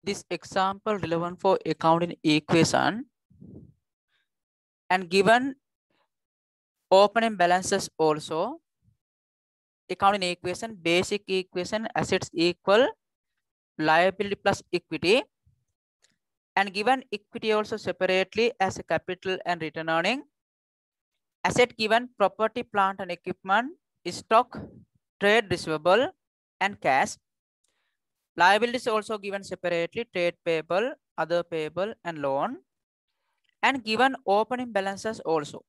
This example relevant for accounting equation and given opening balances also. Accounting equation, basic equation, assets equal liability plus equity, and given equity also separately as a capital and return earning. Asset given property, plant and equipment, stock, trade receivable and cash. Liabilities also given separately, trade payable, other payable and loan, and given opening balances also.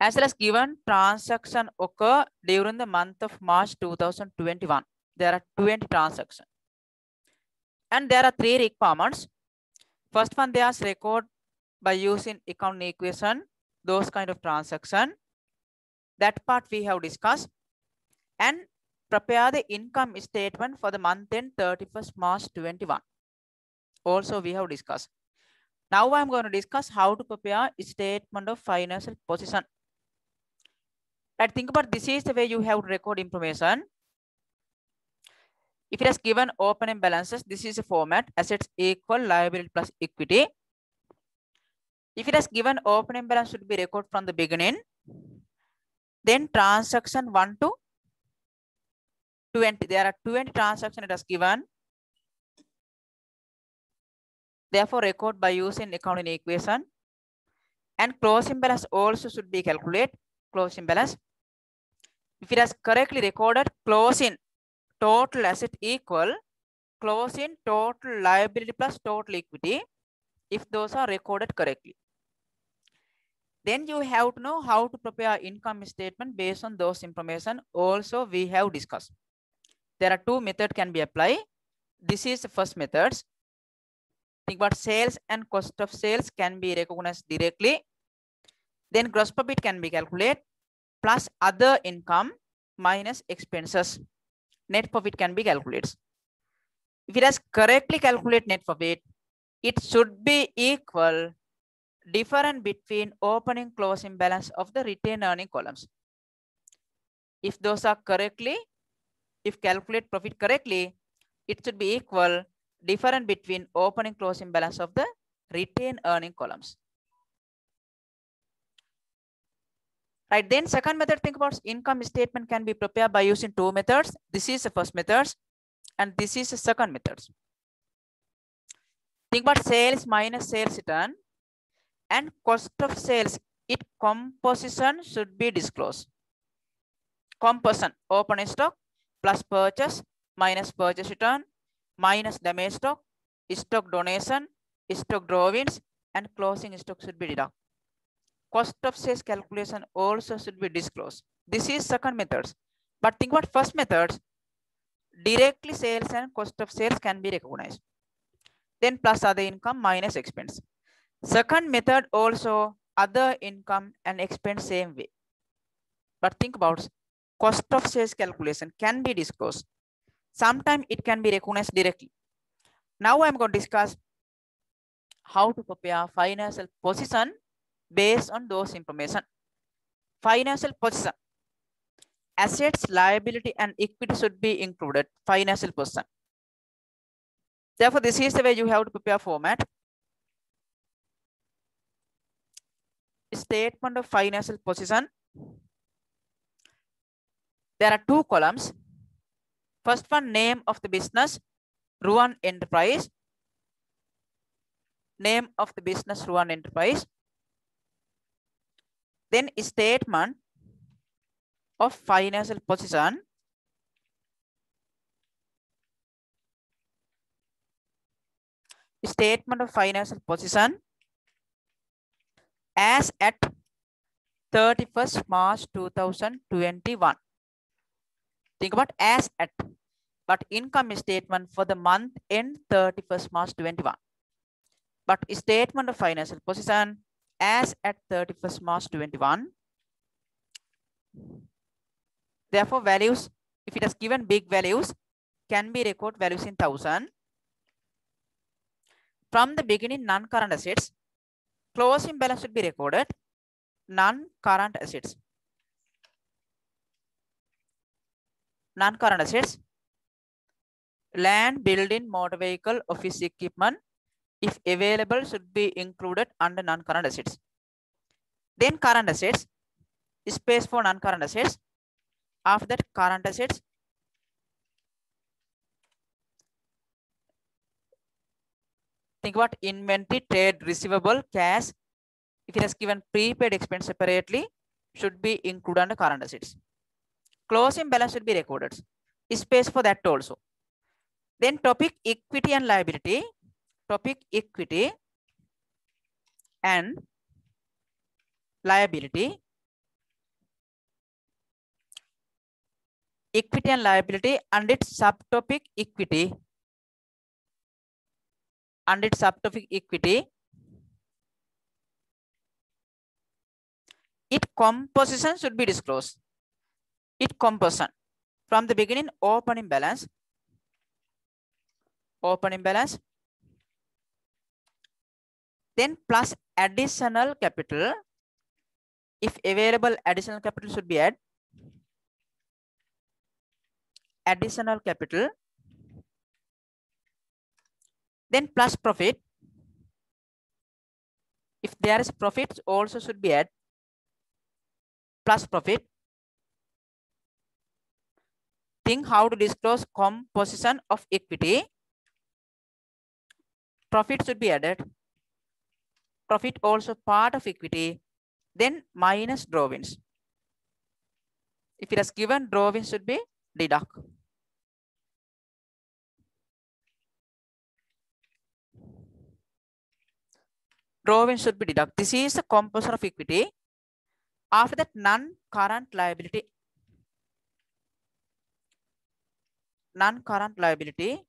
As well as given transaction occur during the month of March 2021. There are 20 transactions. And there are 3 requirements. First one, they ask record by using accounting equation, those kind of transaction. That part we have discussed. And prepare the income statement for the month end 31st March 21. Also we have discussed. Now I'm going to discuss how to prepare a statement of financial position. Right, think about this is the way you have to record information. If it has given opening balances, this is a format, assets equal liability plus equity. If it has given opening balance should be recorded from the beginning. Then transaction 1 to 20. There are 20 transactions it has given. Therefore, record by using accounting equation. And closing balance also should be calculated. Closing balance. If it has correctly recorded, closing total asset equal closing total liability plus total equity, if those are recorded correctly. Then you have to know how to prepare income statement based on those information. Also, we have discussed. There are 2 methods can be applied. This is the first method. Think about sales and cost of sales can be recognized directly. Then gross profit can be calculated plus other income minus expenses. Net profit can be calculated. If it has correctly calculated net profit, it should be equal difference between opening closing balance of the retained earning columns. If those are correctly, if calculate profit correctly, it should be equal difference between opening closing balance of the retained earning columns. Right, then second method, think about income statement can be prepared by using 2 methods. This is the first method and this is the second method. Think about sales minus sales return and cost of sales. Its composition should be disclosed. Composition, opening stock plus purchase minus purchase return minus damage stock, stock donation, stock drawings and closing stock should be deducted. Cost of sales calculation also should be disclosed. This is second method. But think about first method, directly sales and cost of sales can be recognized. Then plus other income minus expense. Second method also other income and expense same way. But think about cost of sales calculation can be disclosed. Sometimes it can be recognized directly. Now I'm going to discuss how to prepare financial position based on those information. Financial position. Assets, liability and equity should be included. Financial position. Therefore, this is the way you have to prepare format. Statement of financial position. There are 2 columns. First one, name of the business, Ruan Enterprise. Name of the business, Ruan Enterprise. Then statement of financial position. Statement of financial position as at 31st March 2021. Think about as at, but income statement for the month end 31st March 21. But statement of financial position as at 31st March 21. Therefore, values, if it has given big values, can be record values in 1000. From the beginning, non-current assets, closing balance should be recorded, non-current assets. Non-current assets. Land, building, motor vehicle, office equipment, if available, should be included under non-current assets. Then current assets, space for non-current assets. After that, current assets. Think about inventory, trade, receivable, cash. If it has given prepaid expense separately, should be included under current assets. Closing balance should be recorded. Space for that also. Then topic equity and liability. Topic equity and liability. Equity and liability and its subtopic equity. And its subtopic equity. Its composition should be disclosed. Its composition. From the beginning, opening balance. Opening balance. Then plus additional capital. If available, additional capital should be added. Additional capital. Then plus profit. If there is profit, also should be added. Plus profit. Think how to disclose composition of equity. Profit should be added. Profit also part of equity. Then minus drawings. If it is given, drawings should be deduct. Drawings should be deduct. This is the composition of equity. After that, non-current liability. Non-current liability.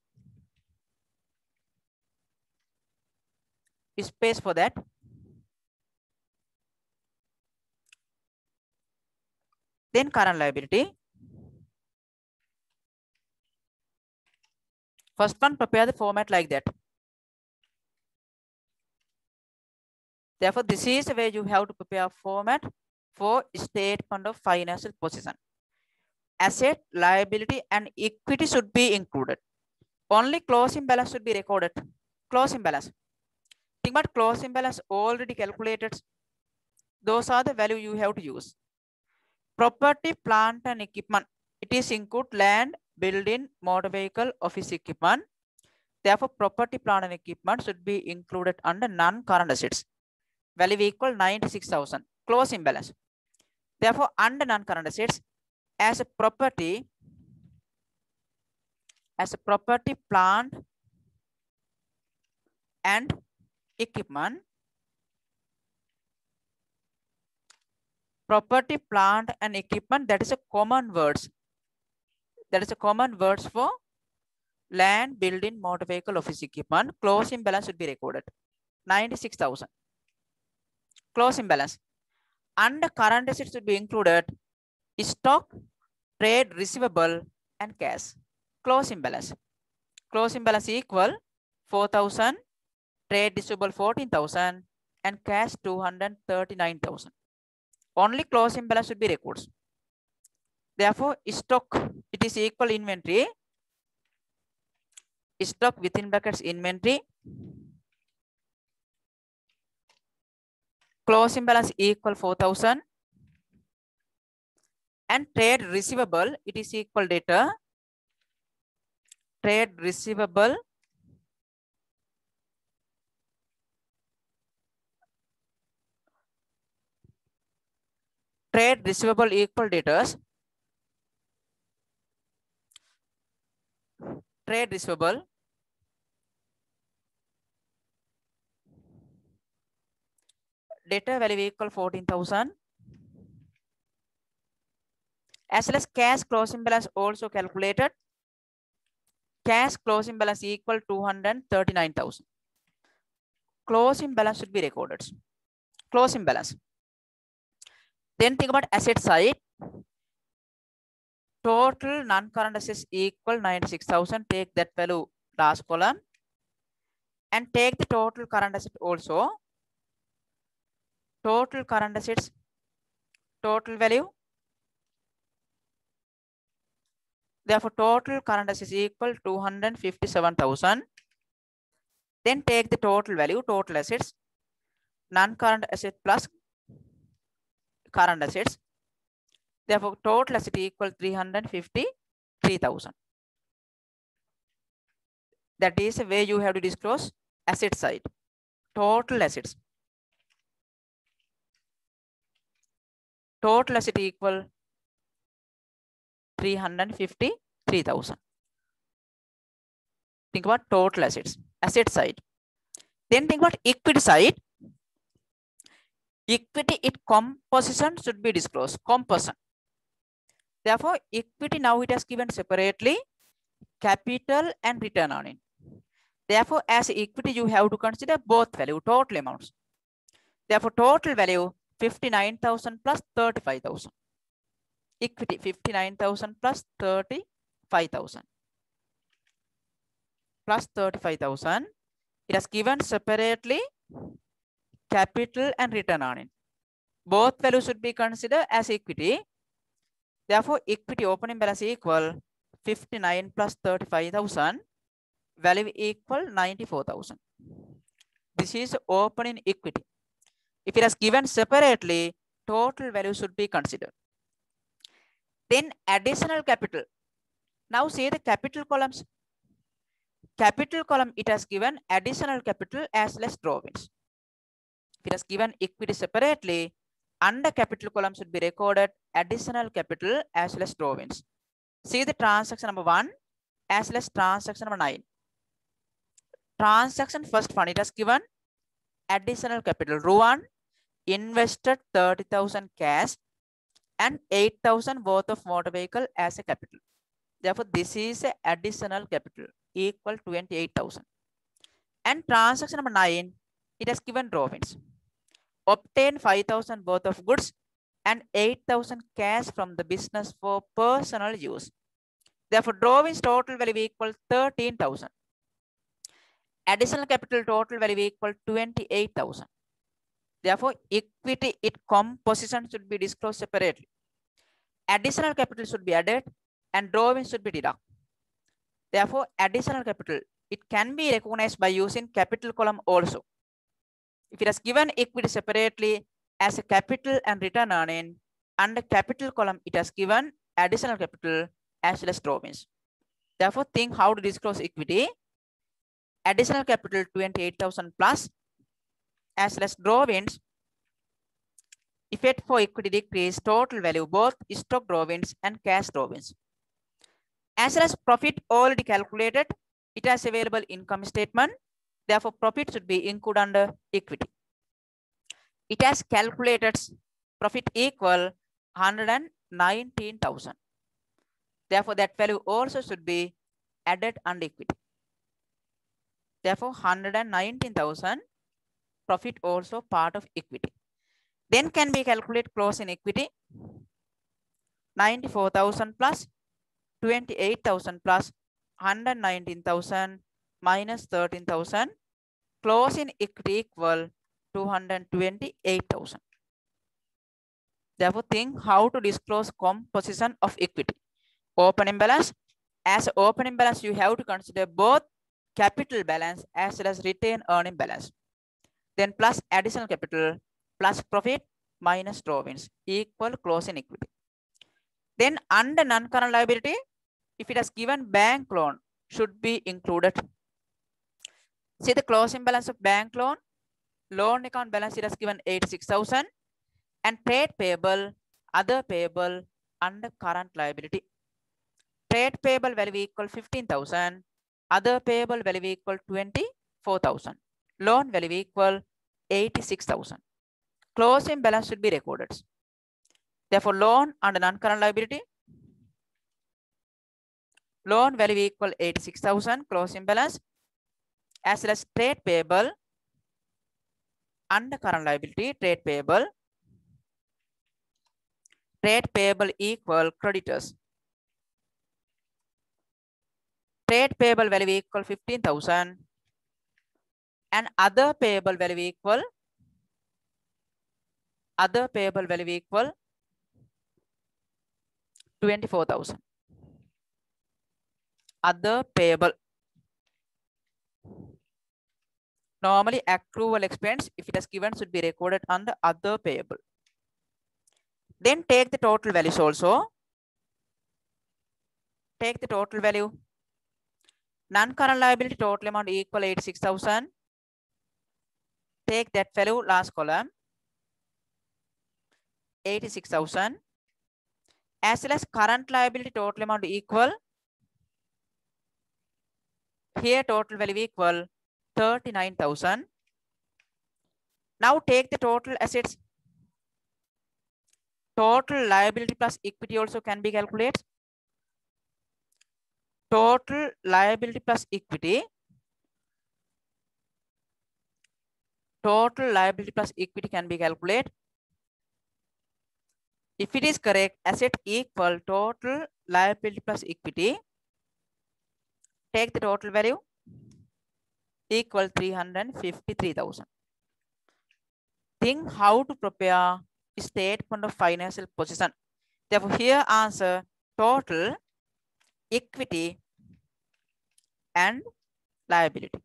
Space for that. Then current liability. First one, prepare the format like that. Therefore, this is where you have to prepare format for statement of financial position. Asset, liability, and equity should be included. Only closing balance should be recorded. Closing balance. Think about closing balance already calculated. Those are the value you have to use. Property, plant, and equipment. It is include land, building, motor vehicle, office equipment. Therefore, property, plant, and equipment should be included under non-current assets. Value equal 96,000. Closing balance. Therefore, under non-current assets, as a property, plant, and equipment. Property, plant, and equipment, that is a common words. That is a common words for land, building, motor vehicle, office equipment. Closing balance should be recorded. 96,000. Closing balance. Under current assets should be included stock, trade, receivable, and cash. Closing balance. Closing balance equal 4,000, trade receivable 14,000, and cash 239,000. Only closing balance should be recorded. Therefore, stock, it is equal inventory. Stock within brackets inventory. Closing balance equal 4,000. And trade receivable, it is equal data. Trade receivable. Trade receivable equal debtors. Trade receivable. Debtor value equal 14,000. As well as cash closing balance also calculated. Cash closing balance equal 239,000. Closing balance should be recorded. Closing balance. Then think about asset side. Total non-current assets equal 96,000. Take that value last column. And take the total current asset also. Total current assets. Total value. Therefore, total current assets is equal to 257,000. Then take the total value, total assets, non-current asset plus current assets. Therefore, total asset equal 353,000. That is where you have to disclose asset side, total assets. Total asset equal 353,000. Think about total assets, asset side. Then think about equity side. Equity, its composition should be disclosed, composition. Therefore, equity now it has given separately capital and return on it. Therefore, as equity, you have to consider both value, total amounts. Therefore, total value 59,000 plus 35,000. Equity 59,000 plus 35,000. Plus 35,000. It has given separately capital and return on it. Both values should be considered as equity. Therefore, equity opening balance equal 59 plus 35,000. Value equal 94,000. This is opening equity. If it has given separately, total value should be considered. Then additional capital. Now see the capital columns. Capital column, it has given additional capital as less drawings. If it has given equity separately, under capital column should be recorded additional capital as less drawings. See the transaction number 1 as less transaction number 9. Transaction first fund, it has given additional capital. Ruan invested 30,000 cash and 8,000 worth of motor vehicle as a capital. Therefore, this is a additional capital equal 28,000. And transaction number 9, it has given drawings. Obtain 5,000 worth of goods and 8,000 cash from the business for personal use. Therefore, drawings total value equal 13,000. Additional capital total value equal 28,000. Therefore, equity, its composition should be disclosed separately. Additional capital should be added and drawings should be deducted. Therefore, additional capital, it can be recognized by using capital column also. If it has given equity separately as a capital and return earning, under capital column, it has given additional capital as well as drawings. Therefore, think how to disclose equity. Additional capital 28,000 plus as well as drawings. Effect for equity decrease, total value, both stock drawings and cash drawings. As well as profit already calculated, it has available income statement. Therefore, profit should be included under equity. It has calculated profit equal 119,000. Therefore, that value also should be added under equity. Therefore, 119,000 profit also part of equity. Then can be calculated closing equity 94,000 plus 28,000 plus 119,000 minus 13,000. Closing equity equal 228,000. Therefore, think how to disclose composition of equity. Opening balance. As opening balance, you have to consider both capital balance as well as retained earning balance. Then plus additional capital plus profit minus drawings equal closing equity. Then under non-current liability, if it has given bank loan, should be included. See the closing balance of bank loan. Loan account balance, it has given 86,000. And trade payable, other payable under current liability. Trade payable value equal 15,000. Other payable value equal 24,000. Loan value equal 86,000. Closing balance should be recorded. Therefore, loan under non-current liability. Loan value equal 86,000. Closing balance. As well as trade payable under current liability. Trade payable. Trade payable equal creditors. Trade payable value equal 15,000. And other payable value equal 24,000. other payable. Normally accrual expense, if it is given, should be recorded under other payable. Then take the total values also. Take the total value. Non-current liability total amount equal 86,000. Take that value, last column, 86,000. As well as current liability total amount equal, here total value equal 39,000. Now take the total assets. Total liability plus equity also can be calculated. Total liability plus equity. Total liability plus equity can be calculated. If it is correct, asset equal total liability plus equity. Take the total value equal 353,000. Think how to prepare statement of financial position. Therefore, here answer total equity and liability.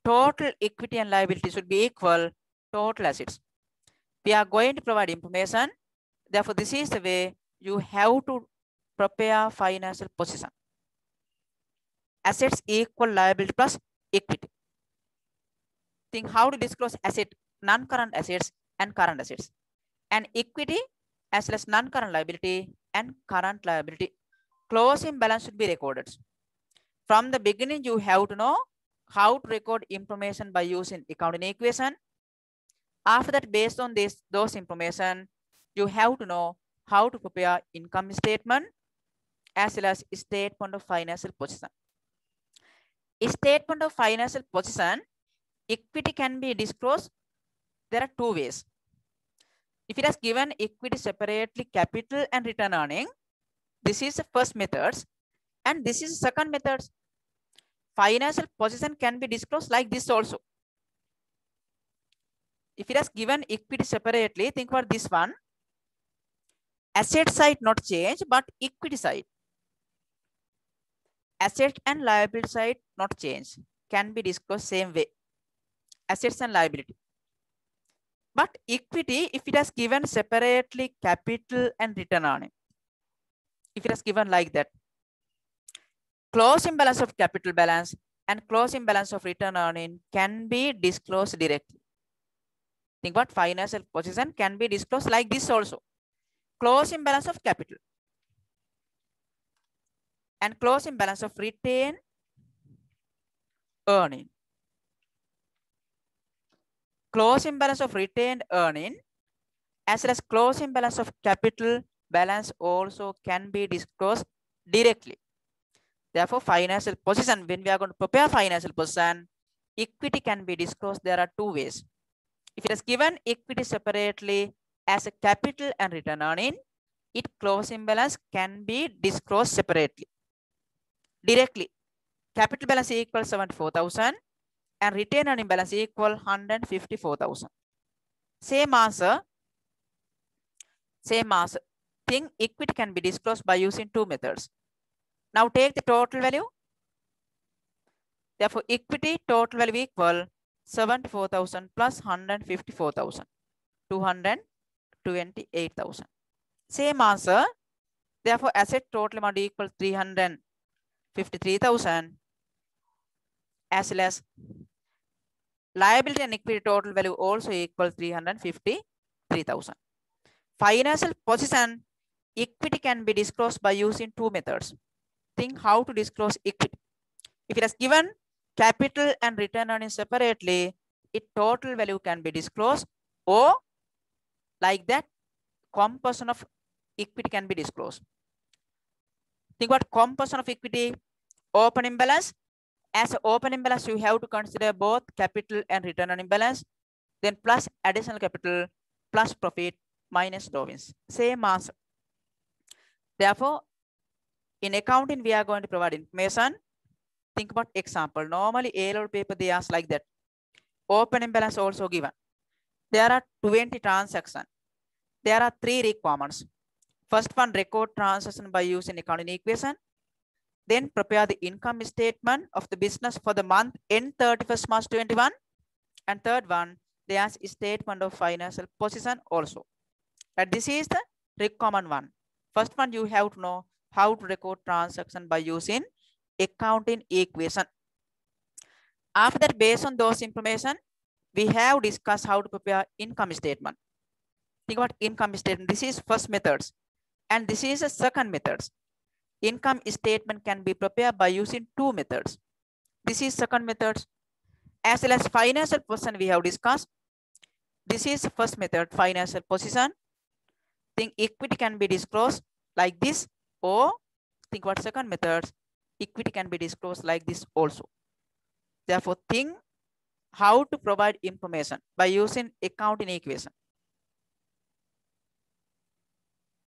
Total equity and liability should be equal total assets. We are going to provide information. Therefore, this is the way you have to prepare financial position. Assets equal liability plus equity. Think how to disclose asset, non-current assets and current assets, and equity as well as non-current liability and current liability. Closing balance should be recorded. From the beginning, you have to know how to record information by using accounting equation. After that, based on those information, you have to know how to prepare income statement as well as statement of financial position. Statement of financial position, equity can be disclosed. There are two ways. If it has given equity separately, capital and return earning, this is the first method, and this is the second method. Financial position can be disclosed like this also. If it has given equity separately, think about this one. Asset side not change, but equity side. Asset and liability side not change. Can be disclosed same way. Assets and liability. But equity, if it has given separately capital and return earning, if it has given like that, closing balance of capital balance and closing balance of return earning can be disclosed directly. Think about financial position can be disclosed like this also. Closing balance of capital and closing balance of retained earning. Closing balance of retained earning as well as closing balance of capital balance also can be disclosed directly. Therefore, financial position, when we are going to prepare financial position, equity can be disclosed. There are two ways. If it is given equity separately as a capital and return earning, its closing balance can be disclosed separately. Directly, capital balance equals 74,000 and retained earning balance equal 154,000. Same answer. Think equity can be disclosed by using two methods. Now take the total value. Therefore, equity total value equal 74,000 plus 154,000, 228,000. Same answer. Therefore, asset total amount equal 353,000 as well as liability and equity total value also equal 353,000. Financial position, equity can be disclosed by using two methods. Think how to disclose equity. If it has given capital and return earnings separately, its total value can be disclosed, or like that, composition of equity can be disclosed. Think about composition of equity, opening balance. As opening balance, you have to consider both capital and return earning balance, then plus additional capital, plus profit, minus drawings. Same answer. Therefore, in accounting, we are going to provide information. Think about example. Normally, A-level paper, they ask like that. Opening balance also given. There are 20 transactions. There are 3 requirements. First one, record transaction by using accounting equation. Then prepare the income statement of the business for the month end 31st March 21. And third one, there's statement of financial position also. And this is the common one. First one, you have to know how to record transaction by using accounting equation. After that, based on those information, we have discussed how to prepare income statement. Think about income statement. This is first methods, and this is a second methods. Income statement can be prepared by using two methods. This is second methods. As well as financial position we have discussed. This is first method, financial position. Think equity can be disclosed like this, or think what second methods, equity can be disclosed like this also. Therefore, think how to provide information by using accounting equation.